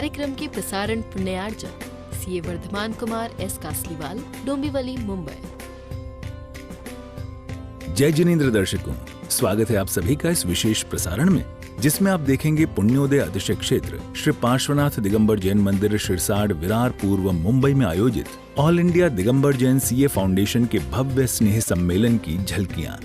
कार्यक्रम के प्रसारण पुण्यार्जक सीए वर्धमान कुमार एस कासलीवाल, डोंबिवली, मुंबई। जय जिनेंद्र दर्शकों, स्वागत है आप सभी का इस विशेष प्रसारण में, जिसमें आप देखेंगे पुण्योदय अतिशय क्षेत्र श्री पार्श्वनाथ दिगंबर जैन मंदिर शिरसाड़ विरार पूर्व मुंबई में आयोजित all India Digambar Jain CA foundation के भव्य स्नेह सम्मेलन की झलकियां।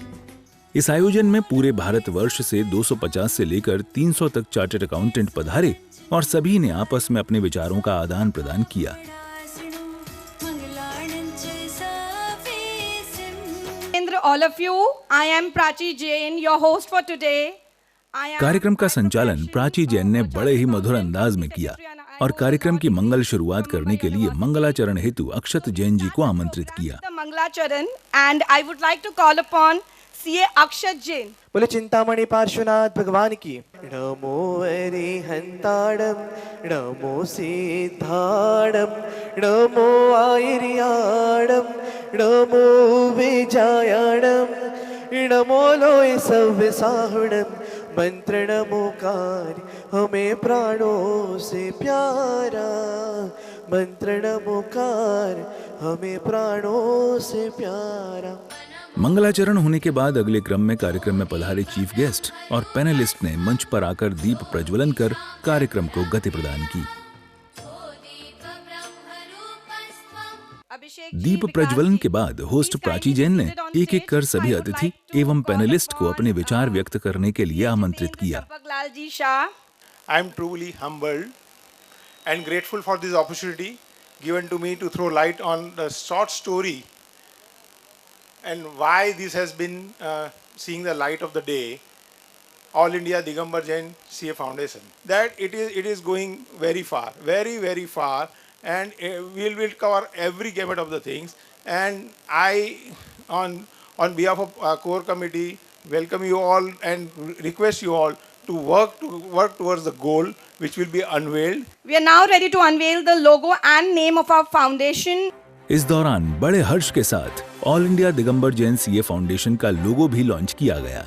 इस आयोजन में पूरे भारतवर्ष से 250 से लेकर 300 तक चार्टर्ड अकाउंटेंट पधारे और सभी ने आपस में अपने विचारों का आदान प्रदान किया। All of you, I am Prachi Jain, your host for today. कार्यक्रम का संचालन प्राची जैन ने बड़े ही मधुर अंदाज में किया और कार्यक्रम की मंगल शुरुआत करने के लिए मंगलाचरण हेतु अक्षत जैन जी को आमंत्रित किया। मंगलाचरण and I would like to call upon CA अक्षत जैन। बोले चिंतामणि पार्श्वनाथ भगवान की। नमो अरिहंताणम, नमो सिद्धाणम, नमो आयर्याणम, नमो विजयाणम, नमो लोय सव्यसाहुणम, मंत्र नमोकार हमें प्राणों से प्यारा, मंत्र नमोकार हमें प्राणों से प्यारा। मंगलाचरण होने के बाद अगले क्रम में कार्यक्रम में पधारे चीफ गेस्ट और पैनलिस्ट ने मंच पर आकर दीप प्रज्वलन कर कार्यक्रम को गति प्रदान की। दीप प्रज्वलन के बाद होस्ट प्राची जैन ने एक एक कर सभी अतिथि एवं पैनलिस्ट को अपने विचार व्यक्त करने के लिए आमंत्रित किया। I am truly humbled and grateful for this opportunity given to me to throw light on the short story and why this has been seeing the light of the day, All India Digambar Jain CA Foundation. That it is going very far, very far, and we will cover every gamut of the things. And I, on behalf of core committee, welcome you all and request you all to work towards the goal which will be unveiled. We are now ready to unveil the logo and name of our foundation. इस दौरान बड़े हर्ष के साथ all India Digambar Jain CA foundation का लोगो भी launch किया गया।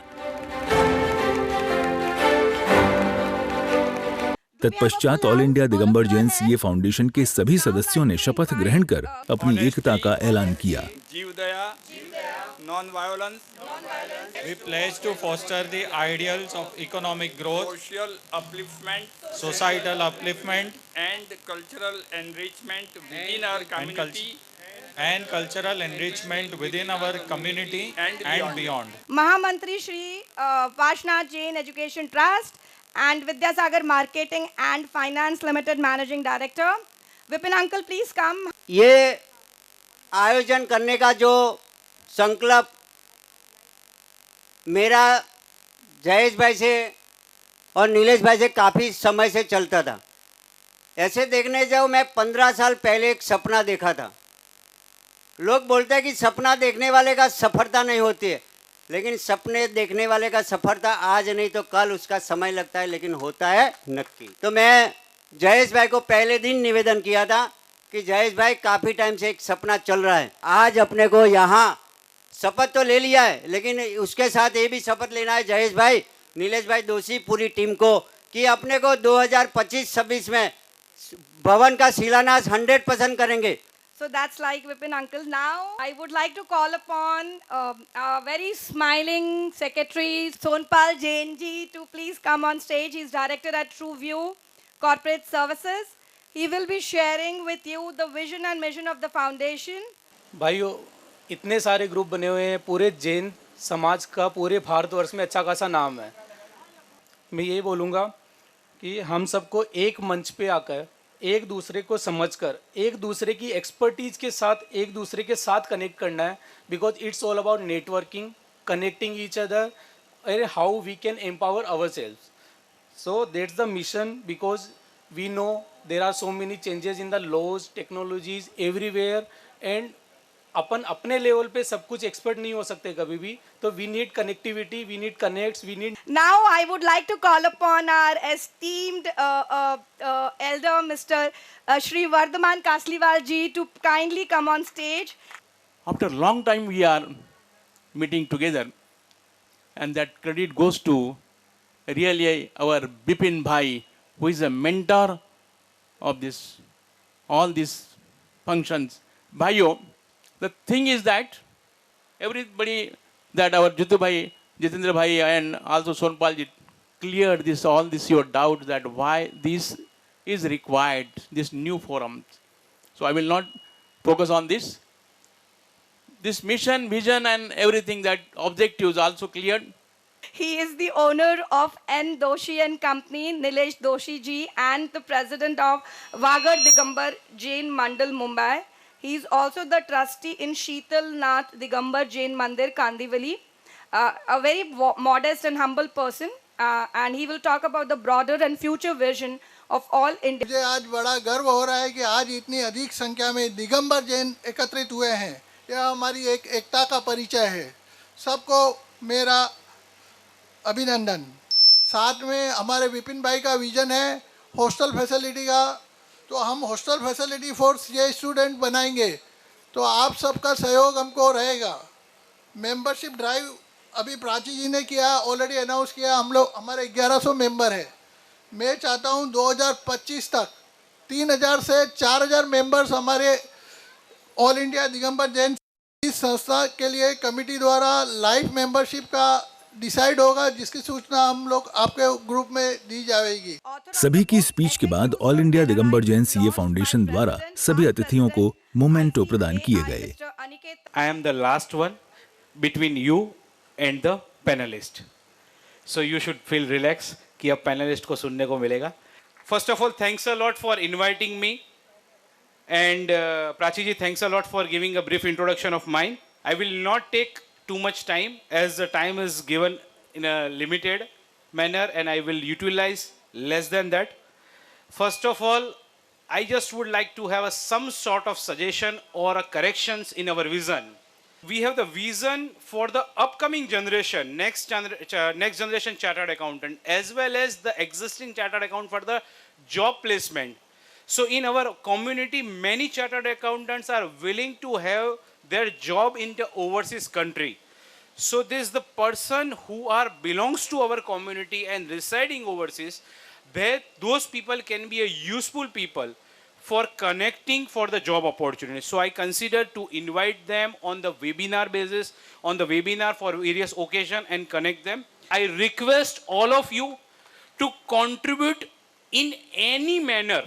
तत्पश्चात all India Digambar Jain CA foundation के सभी सदस्यों ने शपथ ग्रहण कर अपनी एकता का ऐलान किया। जीवदया, non-violence. We pledge to foster the ideals of economic growth, societal upliftment, and cultural enrichment within our community. And cultural enrichment within our community and beyond. Mahamantri Shri Parshnnath Jain Education Trust and Vidyasagar Marketing and Finance Limited Managing Director. Vipin uncle, please come. ये आयोजन करने का जो संकल्प मेरा जयेश भाई से और नीलेश भाई से काफ़ी समय से चलता था। ऐसे देखने जाओ, मैं 15 साल पहले एक सपना देखा था। लोग बोलते हैं कि सपना देखने वाले का सफलता नहीं होती है, लेकिन सपने देखने वाले का सफलता आज नहीं तो कल उसका समय लगता है, लेकिन होता है नक्की। तो मैं जयेश भाई को पहले दिन निवेदन किया था कि जयेश भाई काफ़ी टाइम से एक सपना चल रहा है, आज अपने को यहाँ शपथ तो ले लिया है, लेकिन उसके साथ ये भी शपथ लेना है जयेश भाई, नीलेश भाई दोषी, पूरी टीम को, कि अपने को 2025-26 में भवन का शिलान्यास 100% करेंगे। So that's like Vipin uncle. Now I would like to call upon our very smiling secretary Sonpal Jain ji to please come on stage. He's director at TrueView Corporate Services. He will be sharing with you the vision and mission of the foundation. भाइयों, इतने सारे group बने हुए हैं, पूरे जैन समाज का पूरे भारतवर्ष में अच्छा खासा नाम है। मैं ये बोलूँगा कि हम सबको एक मंच पे आकर एक दूसरे को समझकर एक दूसरे की एक्सपर्टीज के साथ एक दूसरे के साथ कनेक्ट करना है, because it's all about networking, connecting each other and how we can empower ourselves. So that's the mission, because we know there are so many changes in the laws, technologies everywhere, and अपन अपने level पे सब कुछ expert नहीं हो सकते कभी भी, तो we need connectivity, we need connects, we need. Now I would like to call upon our esteemed elder Mr. Shri Vardhaman Kasliwal ji to kindly come on stage. After a long time we are meeting together, and that credit goes to really our Bipin Bhai, who is a mentor of this, all these functions by you. The thing is that everybody, that our Jitu Bhai, Jitendra Bhai and also Sonpal ji cleared this, all this your doubt that why this is required, this new forum. So I will not focus on this. This mission, vision and everything, that objectives also cleared. He is the owner of N. Doshi and Company, Nilesh Doshi ji, and the president of Vagar Digambar Jain Mandal, Mumbai. He is also the trustee in Sheetal Nath Digambar Jain Mandir, Kandivali. A very modest and humble person, and he will talk about the broader and future vision of all India. मुझे आज बड़ा गर्व हो रहा है कि आज इतनी अधिक संख्या में दिगंबर जैन एकत्रित हुए हैं। यह हमारी एक एकता का परिचय है। सबको मेरा अभिनंदन। साथ में हमारे विपिन भाई का विजन है हॉस्टल फैसिलिटी का, तो हम hostel facility for CA student बनाएंगे, तो आप सबका सहयोग हमको रहेगा। मेंबरशिप ड्राइव अभी प्राची जी ने किया, ऑलरेडी अनाउंस किया, हम लोग हमारे 1100 मेंबर है। मैं चाहता हूं 2025 तक 3000 से 4000 मेंबर्स हमारे ऑल इंडिया दिगंबर जैन इस संस्था के लिए कमेटी द्वारा लाइफ मेंबरशिप का डिसाइड होगा, जिसकी सूचना हम लोग आपके ग्रुप में दी जाएगी। सभी की स्पीच के बाद all India Digambar Jain CA foundation द्वारा सभी अतिथियों को मोमेंटो प्रदान किए गए। I am the last one between you and the panelist, so you should feel relaxed कि अब panelist को सुनने को मिलेगा। First of all, thanks a lot for inviting me, and Prachi ji, thanks a lot for giving a brief introduction of mine. I will not take too much time as the time is given in a limited manner, and I will utilize less than that. First of all, I just would like to have some sort of suggestion or a corrections in our vision. We have the vision for the upcoming generation, next generation chartered accountant, as well as the existing chartered accountant for the job placement. So in our community, many chartered accountants are willing to have their job in the overseas country. So this is the person who belongs to our community and residing overseas, those people can be a useful people for connecting for the job opportunity. So I consider to invite them on the webinar basis, on the webinar for various occasion and connect them. I request all of you to contribute in any manner,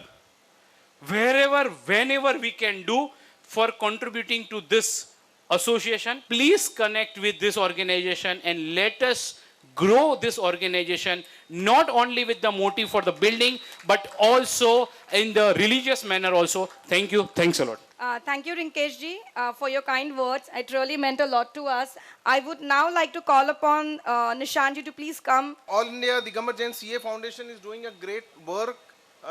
wherever, whenever we can do for contributing to this association. Please connect with this organization and let us grow this organization, not only with the motive for the building, but also in the religious manner also. Thank you. Thanks a lot. Thank you, Rinkesh ji, for your kind words. It really meant a lot to us. I would now like to call upon Nishant ji to please come. All India Digambar Jain CA Foundation is doing a great work.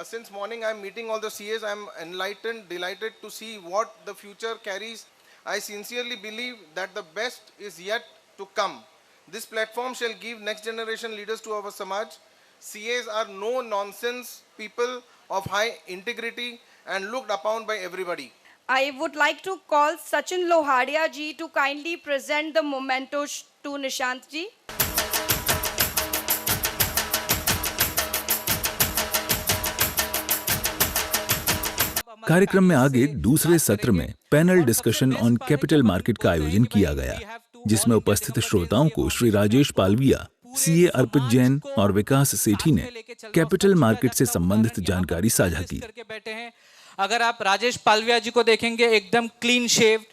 Since morning I am meeting all the CAs. I am enlightened, delighted to see what the future carries. I sincerely believe that the best is yet to come. This platform shall give next generation leaders to our Samaj. CAs are no nonsense people of high integrity and looked upon by everybody. I would like to call Sachin Lohadia ji to kindly present the memento to Nishant ji. कार्यक्रम में आगे दूसरे सत्र में panel discussion on capital market का आयोजन किया गया, जिसमें उपस्थित श्रोताओं को श्री राजेश पालविया, सीए अर्पित जैन और विकास सेठी ने कैपिटल मार्केट से संबंधित जानकारी साझा की। अगर आप राजेश पालविया जी को देखेंगे एकदम क्लीन शेव,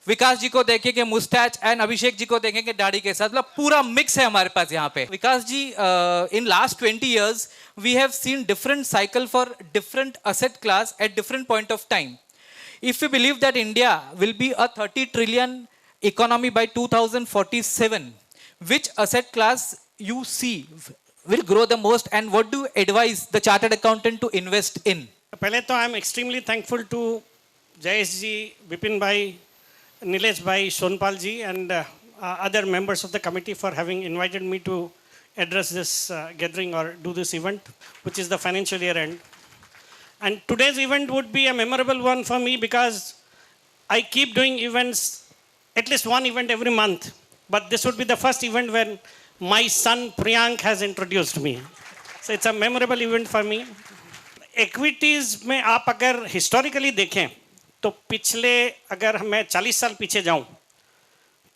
विकास जी को देखेंगे मुस्टैच एंड अभिषेक जी को देखेंगे दाढ़ी के साथ, मतलब पूरा मिक्स है हमारे पास यहाँ पे। विकास जी, in last 20 years we have seen different cycle for different asset class at different point of time. If we believe that India will be a 30 trillion economy by 2047, which asset class you see will grow the most, and what do you advise the chartered accountant to invest in? पहले तो I am extremely thankful to Jayesh ji, Vipin bhai, Nilesh bhai, Sonpal ji and other members of the committee for having invited me to address this gathering or do this event, which is the financial year end. And today's event would be a memorable one for me because I keep doing events, at least one event every month. But this would be the first event when my son Priyank has introduced me. So it's a memorable event for me. Equities में आप अगर historically देखें तो पिछले, अगर मैं 40 साल पीछे जाऊं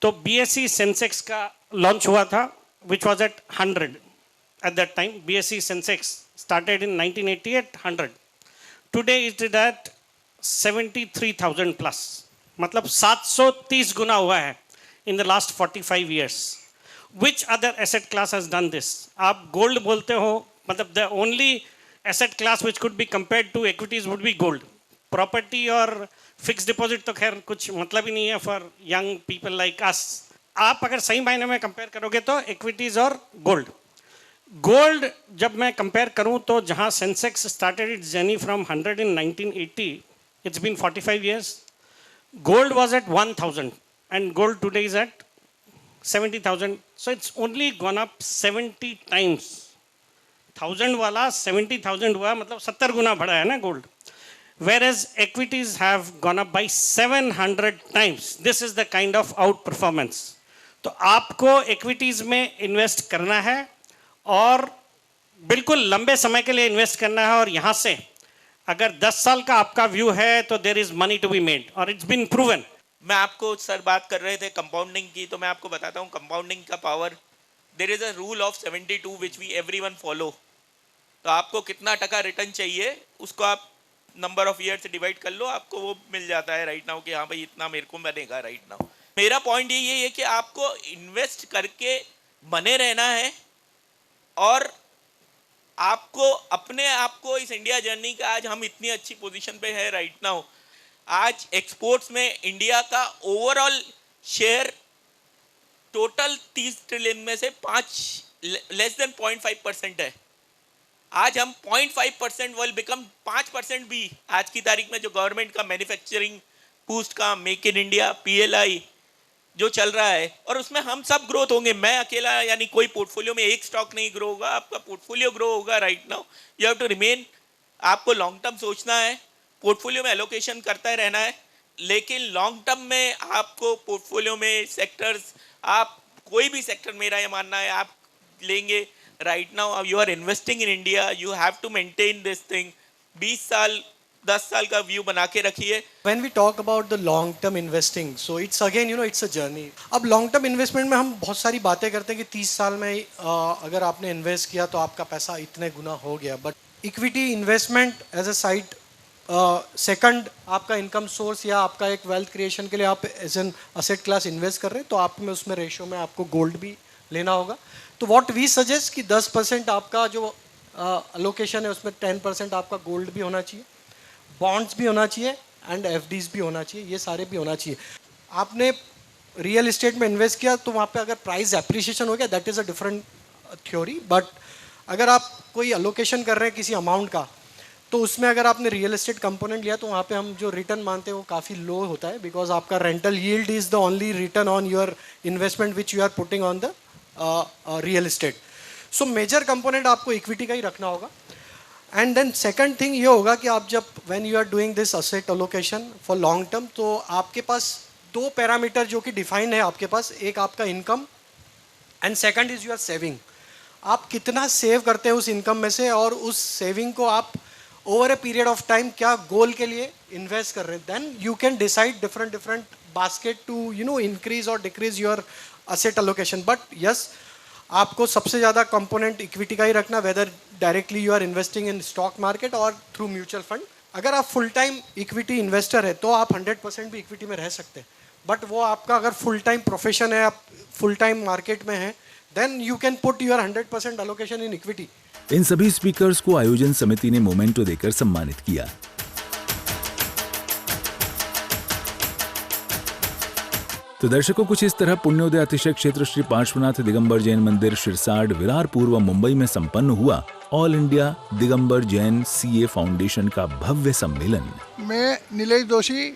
तो BSE सेंसेक्स का लॉन्च हुआ था, which was at 100 at that time. BSE Sensex started in 1988, 100. Today it is at 73,000 plus. मतलब 730 गुना हुआ है in the last 45 years. Which other asset class has done this? आप gold बोलते हो, मतलब the only asset class which could be compared to equities would be gold. Property और fixed deposit तो खैर कुछ मतलब ही नहीं है for young people like us. आप अगर सही मायने में कंपेयर करोगे तो equities और gold. गोल्ड जब मैं कंपेयर करूं तो जहां Sensex started its journey from 100 in 1980, it's been 45 years. Gold was at 1,000 and gold today is at 70,000. So it's only gone up 70 times. 1,000 वाला 70,000 हुआ, मतलब 70 गुना बढ़ा है ना gold. Whereas equities have gone up by 700 times. This is the kind of out performance. तो आपको equities में invest करना है और बिल्कुल लंबे समय के लिए इन्वेस्ट करना है. और यहाँ से अगर 10 साल का आपका व्यू है तो there is money to be made और इट्स बीन प्रूवन. मैं आपको सर बात कर रहे थे कंपाउंडिंग की, तो मैं आपको बताता हूँ कंपाउंडिंग का power. There is a rule of 72 which we everyone follow. तो आपको कितना टका रिटर्न चाहिए उसको आप नंबर ऑफ ईयर से डिवाइड कर लो, आपको वो मिल जाता है राइट नाउ कि हाँ भाई इतना मेरे को बनेगा राइट नाउ. मेरा पॉइंट यही है कि आपको इन्वेस्ट करके बने रहना है और आपको अपने आप को इस इंडिया जर्नी का, आज हम इतनी अच्छी पोजीशन पे है राइट नाउ. आज एक्सपोर्ट्स में इंडिया का ओवरऑल शेयर टोटल 30 ट्रिलियन में से लेस देन 0.5% है. आज हम 0.5% विल बिकम 5% भी आज की तारीख में. जो गवर्नमेंट का मैन्युफैक्चरिंग बूस्ट का मेक इन इंडिया PLI जो चल रहा है, और उसमें हम सब ग्रोथ होंगे. मैं अकेला यानी कोई पोर्टफोलियो में एक स्टॉक नहीं ग्रो होगा, आपका पोर्टफोलियो ग्रो होगा right now. You have to remain, आपको लॉन्ग टर्म सोचना है, पोर्टफोलियो में एलोकेशन करता रहना है. लेकिन लॉन्ग टर्म में आपको पोर्टफोलियो में सेक्टर्स, आप कोई भी सेक्टर, मेरा ये मानना है आप लेंगे right now. You are investing in India, you have to maintain this thing. 20 साल 10 साल का व्यू बना के रखिए. When we talk about the long term investing, so it's again it's a journey. अब long term investment में हम बहुत सारी बातें करते हैं कि 30 साल में अगर आपने इन्वेस्ट किया तो आपका पैसा इतने गुना हो गया. But equity investment as a side second आपका इनकम सोर्स या आपका एक वेल्थ क्रिएशन के लिए आप as an asset class invest कर रहे हैं, तो आप में उसमें रेशियो में आपको गोल्ड भी लेना होगा. तो व्हाट वी सजेस्ट कि 10% आपका जो अलोकेशन है उसमें 10% आपका गोल्ड भी होना चाहिए, बॉन्ड्स भी होना चाहिए एंड FDs भी होना चाहिए. ये सारे भी होना चाहिए. आपने रियल इस्टेट में इन्वेस्ट किया तो वहाँ पे अगर प्राइस एप्रिशिएशन हो गया, that is a different theory. But अगर आप कोई अलोकेशन कर रहे हैं किसी अमाउंट का, तो उसमें अगर आपने रियल एस्टेट कंपोनेंट लिया तो वहाँ पे हम जो रिटर्न मानते हैं वो काफ़ी लो होता है, बिकॉज आपका rental yield is the only return on your investment which you are putting on the real estate. So major component आपको इक्विटी का ही रखना होगा. एंड देन सेकंड थिंग ये होगा कि आप जब when you are doing this asset allocation for long term, तो आपके पास 2 पैरामीटर जो कि डिफाइन है आपके पास. एक आपका income and second is your saving. आप कितना सेव करते हैं उस इनकम में से, और उस सेविंग को आप over a period of time क्या गोल के लिए इन्वेस्ट कर रहे हैं. Then you can decide different basket to increase और decrease your asset allocation. But yes, आपको सबसे ज़्यादा कंपोनेंट इक्विटी का ही रखना, whether directly you are investing in stock market और थ्रू म्यूचुअल फंड. अगर आप फुल टाइम इक्विटी इन्वेस्टर है तो आप 100% भी इक्विटी में रह सकते हैं. बट वो आपका अगर फुल टाइम प्रोफेशन है, आप फुल टाइम मार्केट में हैं, then you can put your 100% allocation in equity. इन सभी स्पीकर्स को आयोजन समिति ने मोमेंटो देकर सम्मानित किया. तो दर्शकों, कुछ इस तरह पुण्योदय अतिशय क्षेत्र श्री पार्श्वनाथ दिगंबर जैन मंदिर शिरसाड विरार पूर्व मुंबई में संपन्न हुआ all India Digambar Jain CA foundation का भव्य सम्मेलन. मैं नीलेश जोशी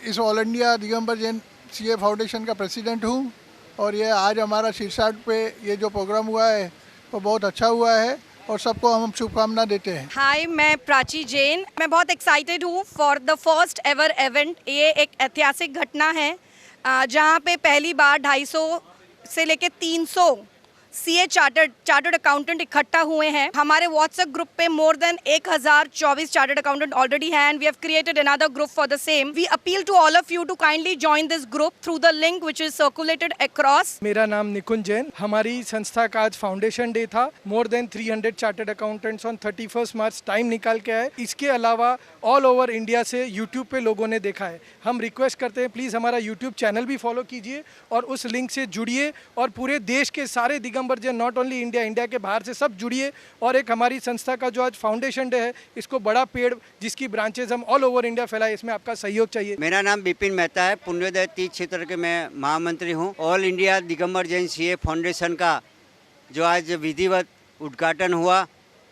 इस all India Digambar Jain CA foundation का प्रेसिडेंट हूँ, और ये आज हमारा शिरसाड पे ये जो प्रोग्राम हुआ है वो बहुत अच्छा हुआ है और सबको हम शुभकामना देते हैं. हाय, मैं प्राची जैन. मैं बहुत एक्साइटेड हूँ for the first ever event. ये एक ऐतिहासिक घटना है जहाँ पे पहली बार 250 से लेके 300 सीए चार्टर्ड अकाउंटेंट इकट्ठा हुए हैं। हमारे व्हाट्सएप ग्रुप पे more than 1024 chartered accountant already हैं and we have created another group for the same. We appeal to all of you to kindly join this group through the link which is circulated across. मेरा नाम निकुंज जैन। हमारी संस्था का आज foundation day था। More than 300 chartered accountants on 31 March time निकाल के आए। इसके अलावा ऑल ओवर इंडिया से यूट्यूब पे लोगों ने देखा है। हम रिक्वेस्ट करते हैं प्लीज़ हमारा यूट्यूब चैनल भी फॉलो कीजिए और उस लिंक से जुड़िए और पूरे देश के सारे Digambar Jain, not only India के बाहर से सब जुड़िए। और एक हमारी संस्था का जो आज फाउंडेशन डे है, इसको बड़ा पेड़ जिसकी ब्रांचेज हम ऑल ओवर इंडिया फैलाए, इसमें आपका सहयोग चाहिए। मेरा नाम विपिन मेहता है। पुण्योदय तीर्थ क्षेत्र के मैं महामंत्री हूँ। All India Digambar Jain CA foundation का जो आज विधिवत उद्घाटन हुआ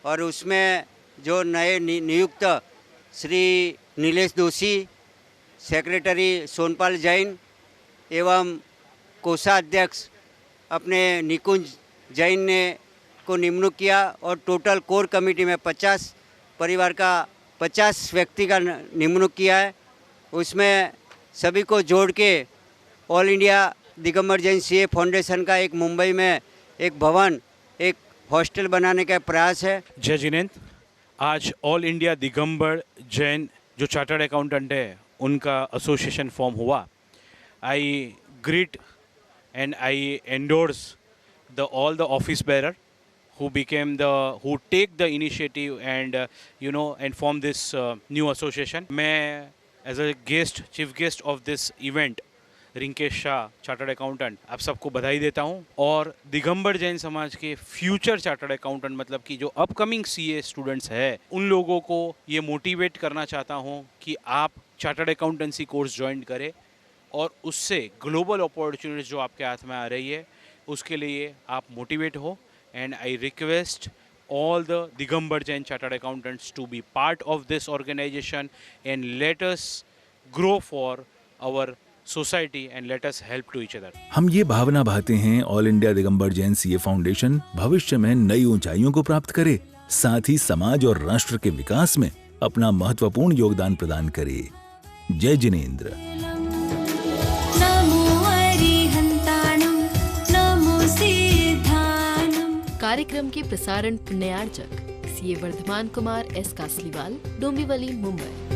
और उसमें जो नए नियुक्त श्री नीलेश दोषी, सेक्रेटरी सोनपाल जैन एवं कोषाध्यक्ष अपने निकुंज जैन ने को नियुक्त किया और टोटल कोर कमेटी में 50 परिवार का 50 व्यक्ति का नियुक्त किया है। उसमें सभी को जोड़ के all India Digambar Jain CA foundation का एक मुंबई में एक भवन, एक हॉस्टल बनाने का प्रयास है। जय जिनेंद्र। आज ऑल इंडिया दिगंबर जैन जो चार्टर्ड अकाउंटेंट है उनका एसोसिएशन फॉर्म हुआ। आई greet and I endorse all the office bearer who take the initiative and and form this new association. मैं as a chief guest of this event Rinkesh Shah chartered accountant आप सबको बधाई देता हूँ और दिगंबर जैन समाज के फ्यूचर चार्टर्ड अकाउंटेंट मतलब कि जो अपकमिंग सीए स्टूडेंट्स है उन लोगों को ये मोटिवेट करना चाहता हूँ कि आप चार्टर्ड अकाउंटेंसी कोर्स ज्वाइन करें और उससे ग्लोबल अपॉर्चुनिटीज जो आपके हाथ में आ रही है उसके लिए आप मोटिवेट हो। And I request all the Digambar Jain Chartered Accountants to be part of this organization and let us grow for our society and let us help to each other. हम ये भावना बहाते हैं all India Digambar Jain CA foundation भविष्य में नई ऊंचाइयों को प्राप्त करे, साथ ही समाज और राष्ट्र के विकास में अपना महत्वपूर्ण योगदान प्रदान करे। जय जिनेंद्र। कार्यक्रम के प्रसारण पुण्यार्चक सीए वर्धमान कुमार एस कासलीवाल, डोंबिवली, मुंबई।